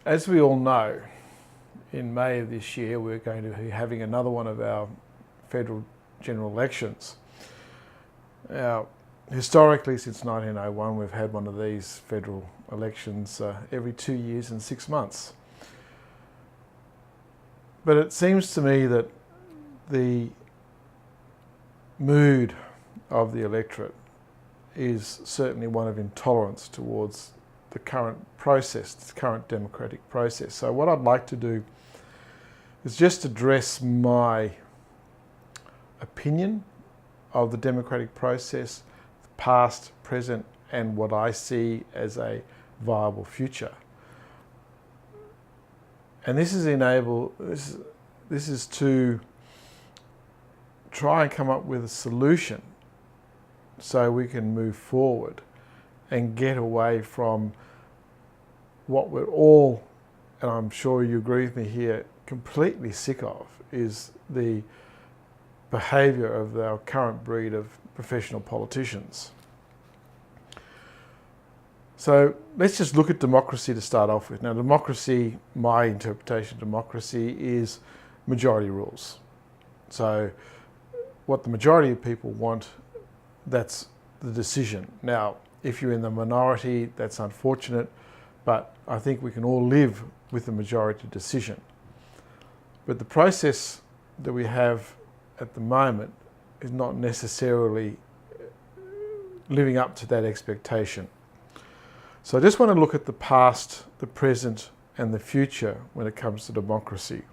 As we all know, in May of this year, we're going to be having another one of our federal general elections. Now, historically, since 1901, we've had one of these federal elections every 2 years and 6 months. But it seems to me that the mood of the electorate is certainly one of intolerance towards the current process, the current democratic process. So what I'd like to do is just address my opinion of the democratic process, the past, present, and what I see as a viable future. And this is to try and come up with a solution so we can move forward and get away from what we're all, and I'm sure you agree with me here, completely sick of, is the behaviour of our current breed of professional politicians. So let's just look at democracy to start off with. Now, democracy, my interpretation of democracy is majority rules. So what the majority of people want, that's the decision. Now, if you're in the minority, that's unfortunate, but I think we can all live with the majority decision. But the process that we have at the moment is not necessarily living up to that expectation. So I just want to look at the past, the present, and the future when it comes to democracy.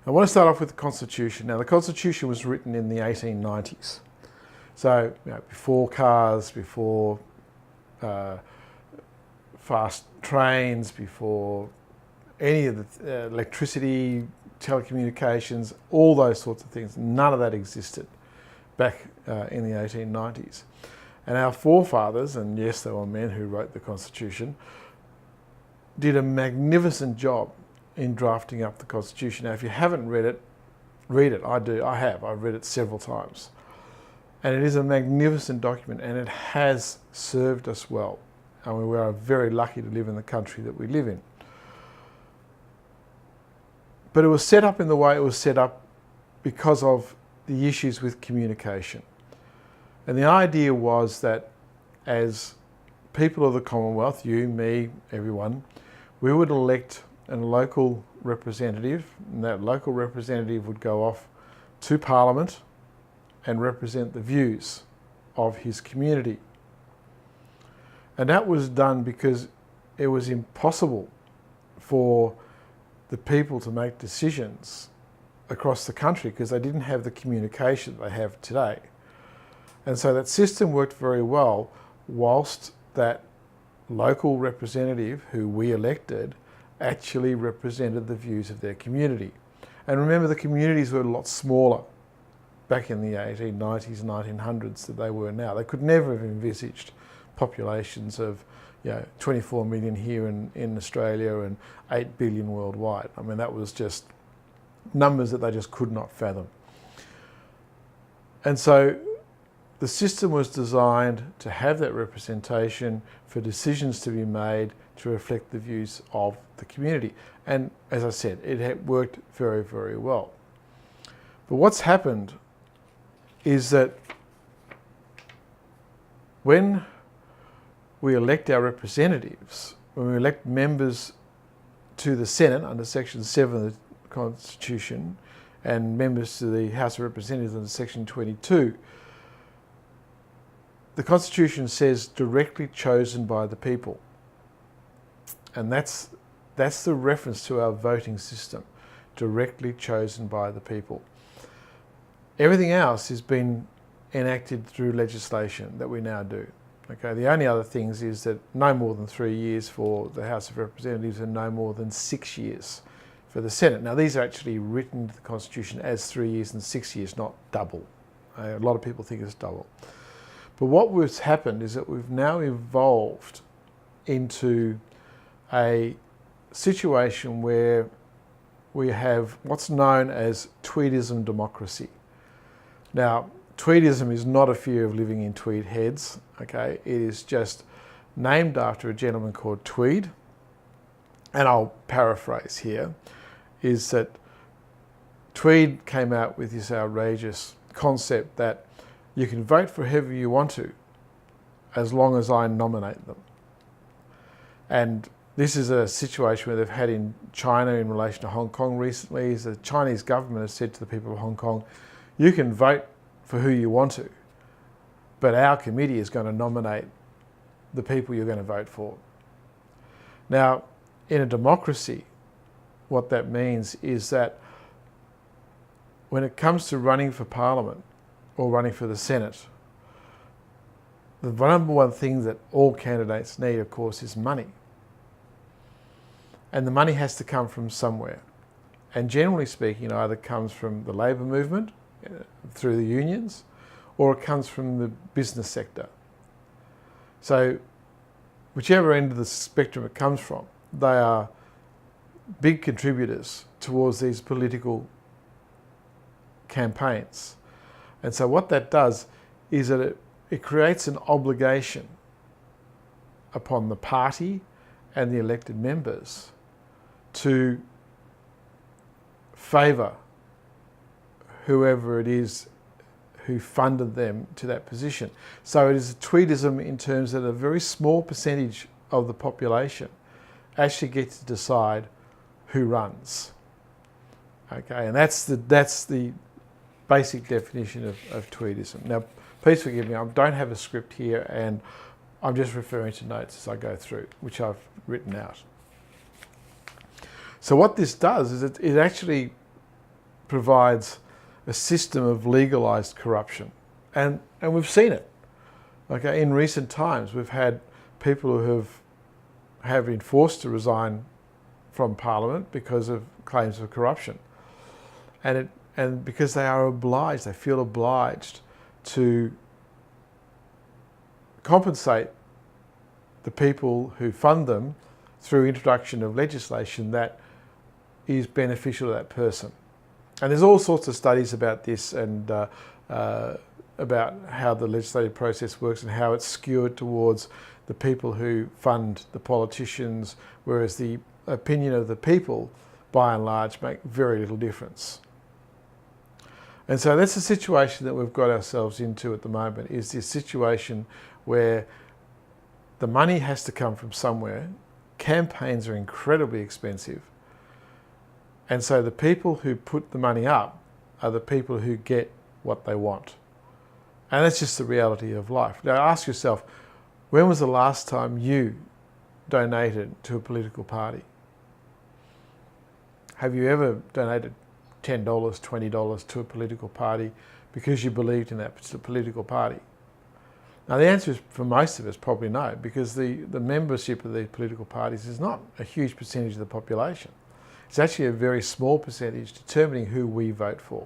I want to start off with the Constitution. Now, the Constitution was written in the 1890s. So, before cars, before fast trains, before any of the electricity, telecommunications, all those sorts of things. None of that existed back in the 1890s. And our forefathers, and yes, they were men who wrote the Constitution, did a magnificent job in drafting up the Constitution. Now, if you haven't read it, read it. I do. I have. I've read it several times. And it is a magnificent document, and it has served us well. I mean, we are very lucky to live in the country that we live in. But it was set up in the way it was set up because of the issues with communication. And the idea was that as people of the Commonwealth, you, me, everyone, we would elect a local representative, and that local representative would go off to Parliament and represent the views of his community. And that was done because it was impossible for the people to make decisions across the country because they didn't have the communication they have today. And so that system worked very well whilst that local representative who we elected actually represented the views of their community. And remember, the communities were a lot smaller back in the 1890s, 1900s than they were now. They could never have envisaged populations of 24 million here in Australia and 8 billion worldwide. I mean, that was just numbers that they just could not fathom. And so the system was designed to have that representation, for decisions to be made to reflect the views of the community. And as I said, it had worked very, very well. But what's happened is that when we elect our representatives, when we elect members to the Senate under Section 7 of the Constitution and members to the House of Representatives under Section 22, the Constitution says directly chosen by the people. And that's the reference to our voting system, directly chosen by the people. Everything else has been enacted through legislation that we now do. Okay, the only other things is that no more than 3 years for the House of Representatives and no more than 6 years for the Senate. Now, these are actually written into the Constitution as 3 years and 6 years, not double. A lot of people think it's double. But what has happened is that we've now evolved into a situation where we have what's known as Tweedism democracy. Now, Tweedism is not a fear of living in Tweed heads, okay? It is just named after a gentleman called Tweed, and I'll paraphrase here, is that Tweed came out with this outrageous concept that you can vote for whoever you want to, as long as I nominate them. And this is a situation where they've had in China in relation to Hong Kong recently, is the Chinese government has said to the people of Hong Kong, you can vote for who you want to, but our committee is going to nominate the people you're going to vote for. Now, in a democracy, what that means is that when it comes to running for Parliament or running for the Senate, the number one thing that all candidates need, of course, is money. And the money has to come from somewhere. And generally speaking, it either comes from the labour movement through the unions, or it comes from the business sector. So whichever end of the spectrum it comes from, they are big contributors towards these political campaigns. And so what that does is that it creates an obligation upon the party and the elected members to favour whoever it is who funded them to that position. So it is a Tweedism in terms that a very small percentage of the population actually gets to decide who runs. Okay, and that's the basic definition of Tweedism. Now, please forgive me, I don't have a script here and I'm just referring to notes as I go through, which I've written out. So what this does is it actually provides a system of legalised corruption. And we've seen it. Okay, in recent times, we've had people who have been forced to resign from Parliament because of claims of corruption. And because they are obliged, they feel obliged to compensate the people who fund them through introduction of legislation that is beneficial to that person. And there's all sorts of studies about this and about how the legislative process works and how it's skewed towards the people who fund the politicians, whereas the opinion of the people, by and large, make very little difference. And so that's the situation that we've got ourselves into at the moment, is this situation where the money has to come from somewhere, campaigns are incredibly expensive, and so the people who put the money up are the people who get what they want. And that's just the reality of life. Now ask yourself, when was the last time you donated to a political party? Have you ever donated $10, $20 to a political party because you believed in that political party? Now the answer is, for most of us, probably no, because the membership of these political parties is not a huge percentage of the population. It's actually a very small percentage determining who we vote for.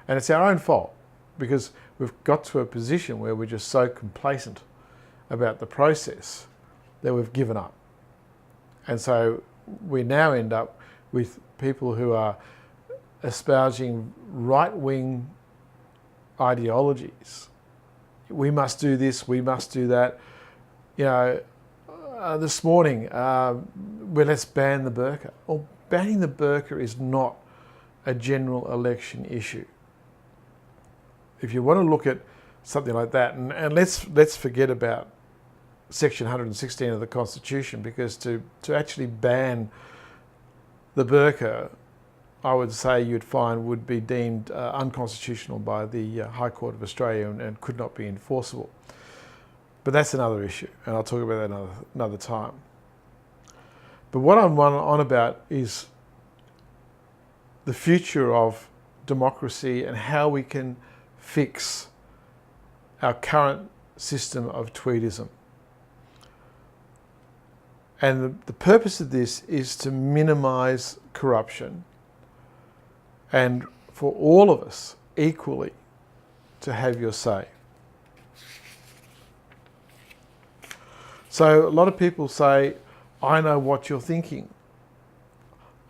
And it's our own fault, because we've got to a position where we're just so complacent about the process that we've given up. And so we now end up with people who are espousing right-wing ideologies. We must do this, we must do that. You know, this morning, let's ban the burqa. Well, banning the burqa is not a general election issue. If you want to look at something like that, and let's forget about Section 116 of the Constitution, because to actually ban the burqa, I would say you'd find would be deemed unconstitutional by the High Court of Australia and could not be enforceable. But that's another issue, and I'll talk about that another time. But what I'm on about is the future of democracy and how we can fix our current system of Tweedism. And the purpose of this is to minimise corruption and for all of us equally to have your say. So a lot of people say, I know what you're thinking.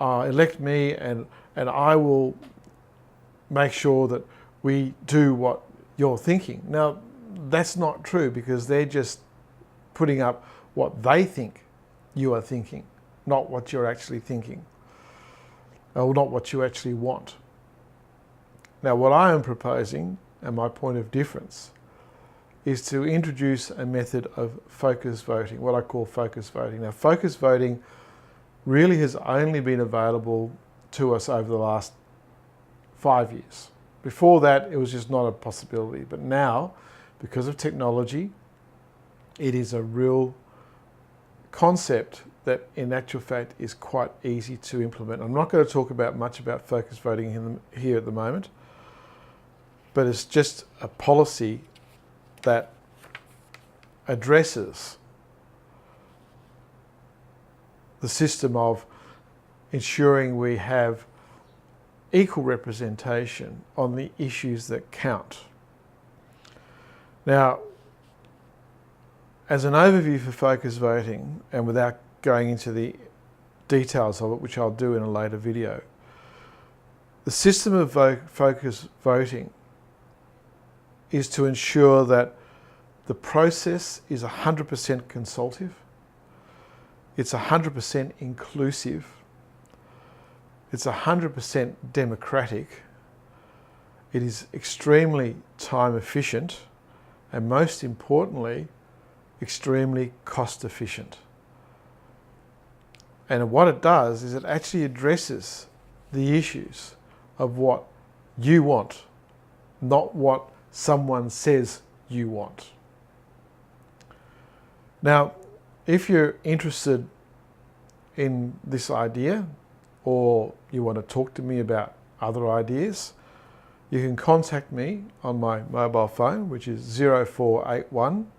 Elect me and I will make sure that we do what you're thinking. Now, that's not true, because they're just putting up what they think you are thinking. not what you're actually thinking, or not what you actually want. Now, what I am proposing, and my point of difference, is to introduce a method of focus voting, what I call focus voting. Now, focus voting really has only been available to us over the last 5 years. Before that, it was just not a possibility. But now, because of technology, it is a real concept that in actual fact is quite easy to implement. I'm not going to talk much about focus voting here at the moment, but it's just a policy that addresses the system of ensuring we have equal representation on the issues that count. Now, as an overview for focus voting, and without going into the details of it, which I'll do in a later video, the system of focus voting is to ensure that the process is 100% consultative, it's 100% inclusive, it's 100% democratic, it is extremely time efficient, and most importantly, extremely cost efficient. And what it does is it actually addresses the issues of what you want, not what someone says you want. Now, if you're interested in this idea, or you want to talk to me about other ideas, you can contact me on my mobile phone, which is 0481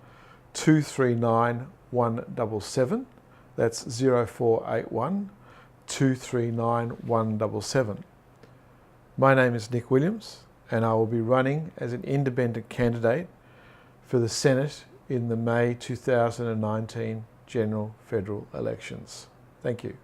239 177. That's 0481 239 177. My name is Nick Williams, and I will be running as an independent candidate for the Senate in the May 2019 general federal elections. Thank you.